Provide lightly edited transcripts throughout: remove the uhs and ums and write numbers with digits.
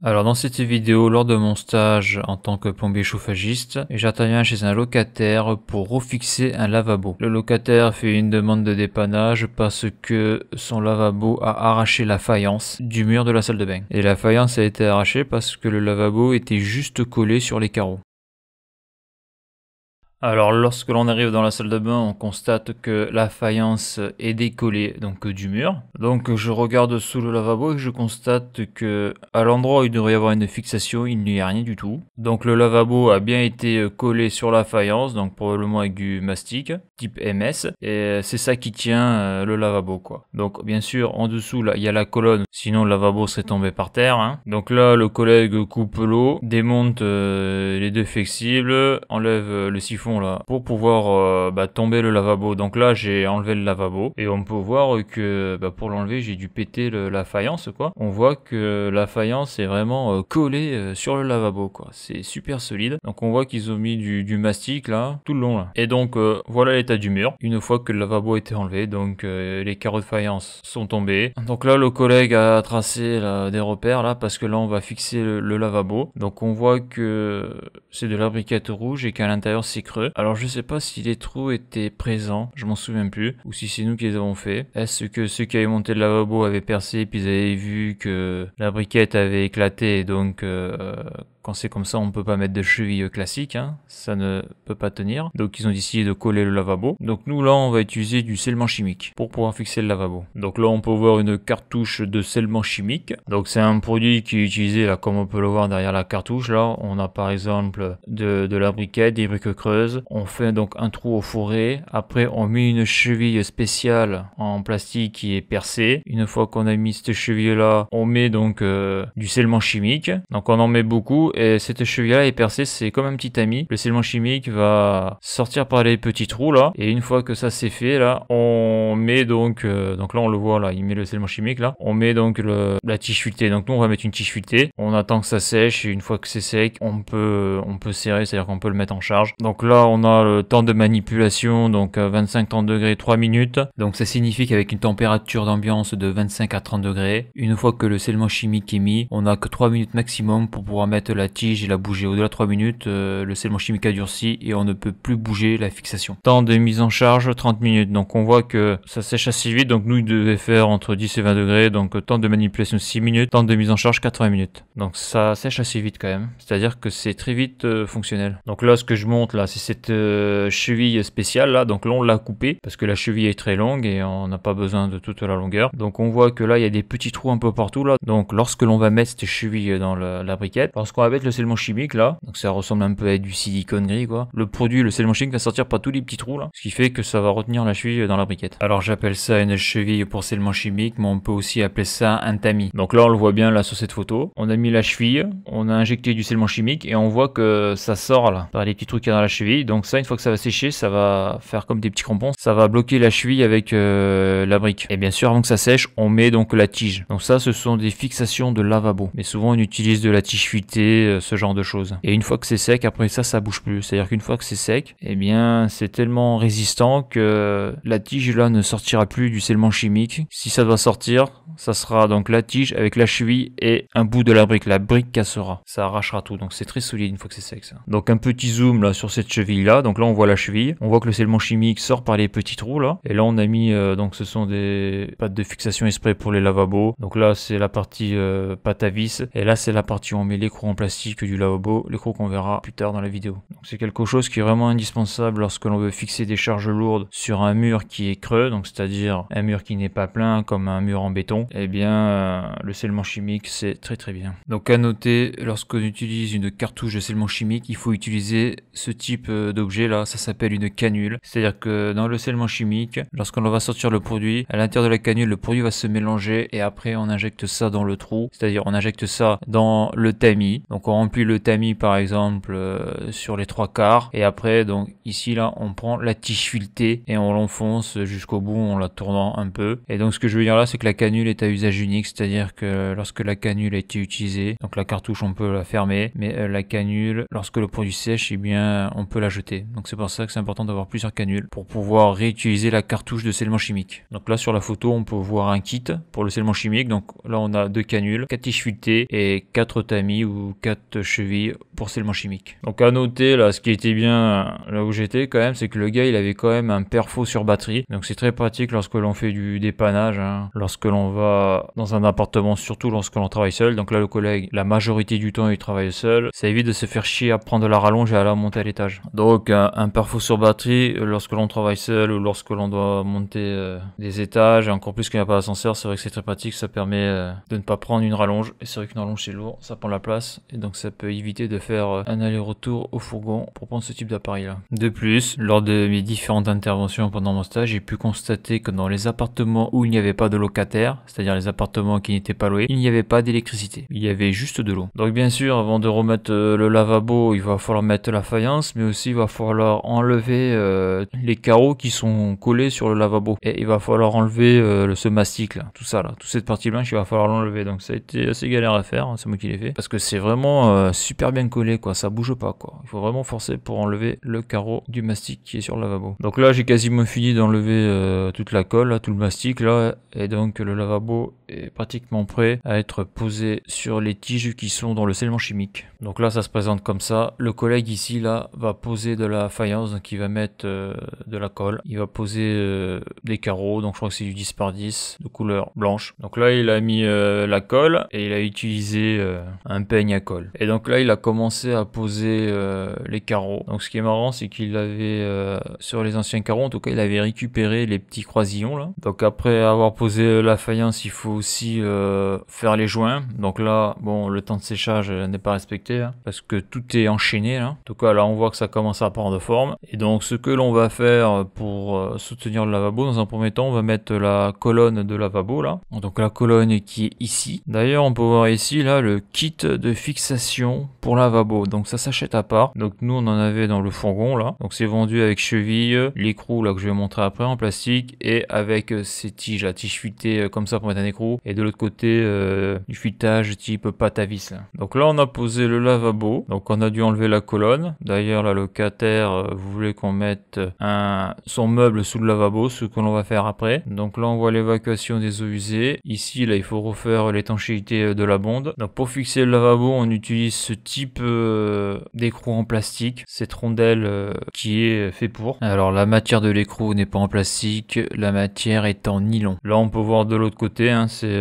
Alors dans cette vidéo, lors de mon stage en tant que plombier chauffagiste, j'interviens chez un locataire pour refixer un lavabo. Le locataire fait une demande de dépannage parce que son lavabo a arraché la faïence du mur de la salle de bain. Et la faïence a été arrachée parce que le lavabo était juste collé sur les carreaux. Alors lorsque l'on arrive dans la salle de bain, on constate que la faïence est décollée donc du mur. Donc je regarde sous le lavabo et je constate que à l'endroit où il devrait y avoir une fixation, il n'y a rien du tout. Donc le lavabo a bien été collé sur la faïence, donc probablement avec du mastic type MS, et c'est ça qui tient le lavabo quoi. Donc bien sûr en dessous là il y a la colonne, sinon le lavabo serait tombé par terre, hein. Donc là le collègue coupe l'eau, démonte les deux flexibles, enlève le siphon là pour pouvoir tomber le lavabo. Donc là j'ai enlevé le lavabo et on peut voir que pour l'enlever j'ai dû péter la faïence quoi. On voit que la faïence est vraiment collée sur le lavabo quoi. C'est super solide. Donc on voit qu'ils ont mis du mastic là tout le long là. Et donc voilà l'état du mur une fois que le lavabo a été enlevé. Donc les carreaux de faïence sont tombés. Donc là le collègue a tracé là, des repères là parce que là on va fixer le lavabo. Donc on voit que c'est de la briquette rouge et qu'à l'intérieur c'est creux. Alors je sais pas si les trous étaient présents, je m'en souviens plus, ou si c'est nous qui les avons fait. Est-ce que ceux qui avaient monté le lavabo avaient percé puis ils avaient vu que la briquette avait éclaté et donc quand c'est comme ça, on peut pas mettre de cheville classique, hein. Ça ne peut pas tenir. Donc ils ont décidé de coller le lavabo. Donc nous là, on va utiliser du scellement chimique pour pouvoir fixer le lavabo. Donc là, on peut voir une cartouche de scellement chimique. Donc c'est un produit qui est utilisé là, comme on peut le voir derrière la cartouche. Là, on a par exemple de la briquette, des briques creuses. On fait donc un trou au fourré. Après, on met une cheville spéciale en plastique qui est percée. Une fois qu'on a mis cette cheville là, on met donc du scellement chimique. Donc on en met beaucoup. Et cette cheville-là est percée, c'est comme un petit tamis. Le scellement chimique va sortir par les petits trous là. Et une fois que ça c'est fait là, on met donc là on le voit là, il met le scellement chimique là. On met donc la tige fuitée. Donc nous on va mettre une tige fuitée. On attend que ça sèche et une fois que c'est sec, on peut serrer, c'est-à-dire qu'on peut le mettre en charge. Donc là on a le temps de manipulation, donc 25-30 degrés, 3 minutes. Donc ça signifie qu'avec une température d'ambiance de 25 à 30 degrés, une fois que le scellement chimique est mis, on a que 3 minutes maximum pour pouvoir mettre la tige et la bouger. Au-delà de 3 minutes, le scellement chimique a durci et on ne peut plus bouger la fixation. Temps de mise en charge 30 minutes. Donc on voit que ça sèche assez vite. Donc nous il devait faire entre 10 et 20 degrés. Donc temps de manipulation 6 minutes. Temps de mise en charge 80 minutes. Donc ça sèche assez vite quand même. C'est-à-dire que c'est très vite fonctionnel. Donc là ce que je monte là c'est cette cheville spéciale là. Donc là on l'a coupée parce que la cheville est très longue et on n'a pas besoin de toute la longueur. Donc on voit que là il y a des petits trous un peu partout là. Donc lorsque l'on va mettre cette cheville dans la briquette, lorsqu'on va mettre le scellement chimique là, donc ça ressemble un peu à du silicone gris quoi. Le produit, le scellement chimique va sortir par tous les petits trous là, ce qui fait que ça va retenir la cheville dans la briquette. Alors j'appelle ça une cheville pour scellement chimique, mais on peut aussi appeler ça un tamis. Donc là on le voit bien là sur cette photo. On a mis la cheville, on a injecté du scellement chimique et on voit que ça sort là par les petits trous qu'il y a dans la cheville. Donc ça une fois que ça va sécher, ça va faire comme des petits crampons, ça va bloquer la cheville avec la brique. Et bien sûr avant que ça sèche, on met donc la tige. Donc ça ce sont des fixations de lavabo. Mais souvent on utilise de la tige fuitée, ce genre de choses. Et une fois que c'est sec, après ça bouge plus. C'est-à-dire qu'une fois que c'est sec, eh bien c'est tellement résistant que la tige là ne sortira plus du scellement chimique. Si ça doit sortir, ça sera donc la tige avec la cheville et un bout de la brique cassera. Ça arrachera tout. Donc c'est très solide une fois que c'est sec ça. Donc un petit zoom là sur cette cheville là. Donc là on voit la cheville. On voit que le scellement chimique sort par les petits trous là. Et là on a mis donc ce sont des pattes de fixation exprès pour les lavabos. Donc là c'est la partie pâte à vis. Et là c'est la partie où on met l'écrou en plastique du lavabo. L'écrou qu'on verra plus tard dans la vidéo. Donc c'est quelque chose qui est vraiment indispensable lorsque l'on veut fixer des charges lourdes sur un mur qui est creux. Donc c'est-à-dire un mur qui n'est pas plein comme un mur en béton. Eh bien le scellement chimique c'est très bien. Donc à noter, lorsqu'on utilise une cartouche de scellement chimique, il faut utiliser ce type d'objet là, ça s'appelle une canule. C'est-à-dire que dans le scellement chimique, lorsqu'on va sortir le produit, à l'intérieur de la canule, le produit va se mélanger et après on injecte ça dans le trou. C'est-à-dire on injecte ça dans le tamis. Donc on remplit le tamis par exemple sur les 3/4 et après donc ici là on prend la tige filetée et on l'enfonce jusqu'au bout en la tournant un peu. Et donc ce que je veux dire là c'est que la canule est à usage unique, c'est-à-dire que lorsque la canule a été utilisée, donc la cartouche on peut la fermer, mais la canule lorsque le produit sèche, eh bien on peut la jeter. Donc c'est pour ça que c'est important d'avoir plusieurs canules pour pouvoir réutiliser la cartouche de scellement chimique. Donc là sur la photo on peut voir un kit pour le scellement chimique. Donc là on a 2 canules, 4 tiges filetées et 4 tamis ou 4 chevilles pour scellement chimique. Donc à noter là, ce qui était bien là où j'étais quand même, c'est que le gars il avait quand même un perfo sur batterie. Donc c'est très pratique lorsque l'on fait du dépannage, hein, lorsque l'on va dans un appartement, surtout lorsque l'on travaille seul. Donc là le collègue, la majorité du temps il travaille seul. Ça évite de se faire chier à prendre la rallonge et à la monter à l'étage. Donc un perfo sur batterie lorsque l'on travaille seul ou lorsque l'on doit monter des étages, et encore plus qu'il n'y a pas d'ascenseur, c'est vrai que c'est très pratique, ça permet de ne pas prendre une rallonge. Et c'est vrai qu'une rallonge c'est lourd, ça prend la place et donc ça peut éviter de faire un aller-retour au fourgon pour prendre ce type d'appareil là. De plus, lors de mes différentes interventions pendant mon stage, j'ai pu constater que dans les appartements où il n'y avait pas de locataires, c'est-à-dire les appartements qui n'étaient pas loués, il n'y avait pas d'électricité, il y avait juste de l'eau. Donc bien sûr, avant de remettre le lavabo, il va falloir mettre la faïence, mais aussi il va falloir enlever les carreaux qui sont collés sur le lavabo. Et il va falloir enlever ce mastic là, tout ça là, toute cette partie blanche, il va falloir l'enlever. Donc ça a été assez galère à faire, hein, c'est moi qui l'ai fait, parce que c'est vraiment super bien collé quoi, ça bouge pas quoi. Il faut vraiment forcer pour enlever le carreau du mastic qui est sur le lavabo. Donc là j'ai quasiment fini d'enlever toute la colle, là, tout le mastic là, et donc le lavabo est pratiquement prêt à être posé sur les tiges qui sont dans le scellement chimique. Donc là ça se présente comme ça. Le collègue ici là va poser de la faïence, donc il va mettre de la colle, il va poser des carreaux, donc je crois que c'est du 10 par 10 de couleur blanche. Donc là il a mis la colle et il a utilisé un peigne à colle. Et donc là il a commencé à poser les carreaux. Donc ce qui est marrant c'est qu'il avait sur les anciens carreaux en tout cas il avait récupéré les petits croisillons là. Donc après avoir posé la faïence il faut aussi faire les joints. Donc là bon le temps de séchage n'est pas respecté hein, parce que tout est enchaîné là. En tout cas là on voit que ça commence à prendre forme. Et donc ce que l'on va faire pour soutenir le lavabo, dans un premier temps on va mettre la colonne de lavabo là. Donc la colonne qui est ici. D'ailleurs on peut voir ici là le kit de fixation pour lavabo. Donc ça s'achète à part. Donc nous on en avait dans le fourgon là. Donc c'est vendu avec cheville, l'écrou là que je vais montrer après en plastique et avec ces tiges, la tige fuitée comme ça pour mettre un écrou et de l'autre côté du fuitage type pâte à vis là. Donc là on a posé le lavabo. Donc on a dû enlever la colonne. D'ailleurs la locataire voulait qu'on mette son meuble sous le lavabo, ce que l'on va faire après. Donc là on voit l'évacuation des eaux usées. Ici là il faut refaire l'étanchéité de la bonde. Donc pour fixer le lavabo on utilise ce type d'écrou en plastique, cette rondelle qui est fait pour. Alors la matière de l'écrou n'est pas en plastique, la matière est en nylon. Là on peut voir de l'autre côté, hein, c'est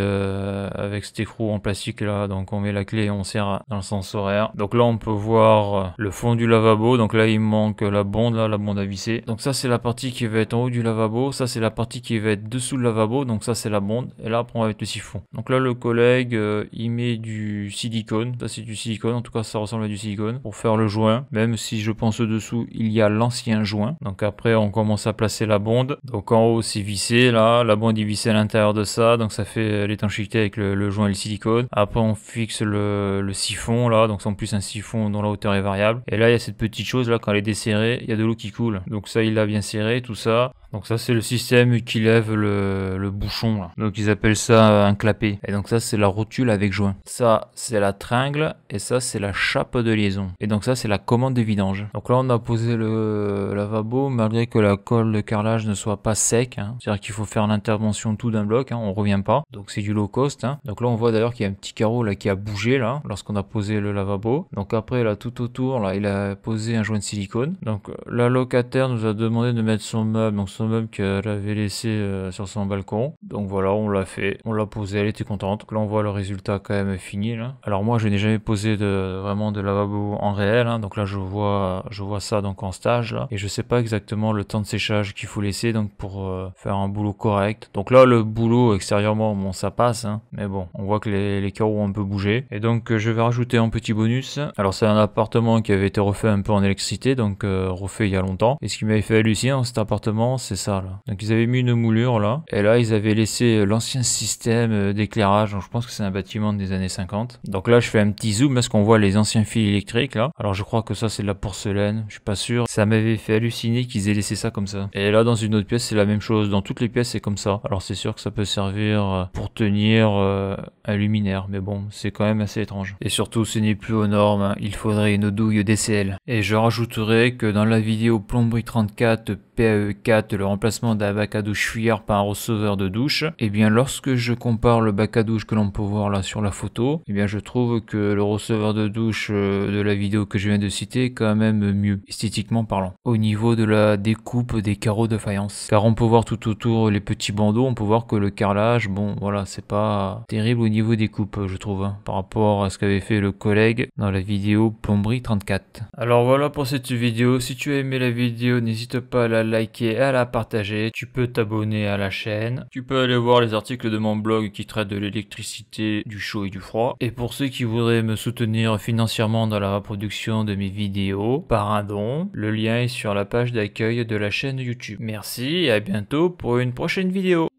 avec cet écrou en plastique là, donc on met la clé et on serre dans le sens horaire. Donc là on peut voir le fond du lavabo, donc là il manque la bonde là, la bonde à visser. Donc ça c'est la partie qui va être en haut du lavabo, ça c'est la partie qui va être dessous le lavabo, donc ça c'est la bonde, et là après on va mettre le siphon. Donc là le collègue il met du silicone, ça c'est du silicone, en tout cas ça ressemble à du silicone, pour faire le joint, même si je pense dessous il y a l'ancien joint. Donc après on commence à placer la bonde, donc en haut c'est vissé là, la bonde est vissée à l'intérieur de ça, donc ça fait l'étanchéité avec le joint et le silicone. Après on fixe le siphon là, donc c'est en plus un siphon dont la hauteur est variable, et là il y a cette petite chose là, quand elle est desserrée il y a de l'eau qui coule, donc ça il l'a bien serré tout ça. Donc ça c'est le système qui lève le bouchon là. Donc ils appellent ça un clapet. Et donc ça c'est la rotule avec joint. Ça c'est la tringle et ça c'est la chape de liaison. Et donc ça c'est la commande de vidange. Donc là on a posé le lavabo malgré que la colle de carrelage ne soit pas sec. Hein. C'est-à-dire qu'il faut faire l'intervention tout d'un bloc, hein. On revient pas. Donc c'est du low cost. Hein. Donc là on voit d'ailleurs qu'il y a un petit carreau là qui a bougé là lorsqu'on a posé le lavabo. Donc après là tout autour là il a posé un joint de silicone. Donc la locataire nous a demandé de mettre son meuble. Donc son meuble qu'elle avait laissé sur son balcon. Donc voilà, on l'a fait, on l'a posé, elle était contente. Donc là on voit le résultat quand même fini là. Alors moi je n'ai jamais posé vraiment de lavabo en réel, hein. Donc là je vois ça donc en stage là, et je sais pas exactement le temps de séchage qu'il faut laisser donc pour faire un boulot correct. Donc là le boulot extérieurement bon ça passe, hein, mais bon on voit que les carreaux ont un peu bougé. Et donc je vais rajouter un petit bonus. Alors c'est un appartement qui avait été refait un peu en électricité, donc refait il y a longtemps. Et ce qui m'avait fait halluciner dans cet appartement, c'est c'est ça là. Donc ils avaient mis une moulure là, et là ils avaient laissé l'ancien système d'éclairage, donc je pense que c'est un bâtiment des années 50. Donc là je fais un petit zoom parce qu'on voit les anciens fils électriques là. Alors je crois que ça c'est de la porcelaine, je suis pas sûr. Ça m'avait fait halluciner qu'ils aient laissé ça comme ça. Et là dans une autre pièce c'est la même chose, dans toutes les pièces c'est comme ça. Alors c'est sûr que ça peut servir pour tenir un luminaire, mais bon c'est quand même assez étrange. Et surtout ce n'est plus aux normes, hein. Il faudrait une douille DCL. Et je rajouterai que dans la vidéo plomberie 34 PAE4, le remplacement d'un bac à douche fuyard par un receveur de douche, et bien lorsque je compare le bac à douche que l'on peut voir là sur la photo, et bien je trouve que le receveur de douche de la vidéo que je viens de citer est quand même mieux, esthétiquement parlant, au niveau de la découpe des carreaux de faïence. Car on peut voir tout autour les petits bandeaux, on peut voir que le carrelage, bon voilà, c'est pas terrible au niveau des coupes je trouve, hein, par rapport à ce qu'avait fait le collègue dans la vidéo plomberie 34. Alors voilà pour cette vidéo, si tu as aimé la vidéo, n'hésite pas à la liker et à la partager, tu peux t'abonner à la chaîne, tu peux aller voir les articles de mon blog qui traitent de l'électricité, du chaud et du froid, et pour ceux qui voudraient me soutenir financièrement dans la reproduction de mes vidéos, par un don, le lien est sur la page d'accueil de la chaîne YouTube. Merci et à bientôt pour une prochaine vidéo.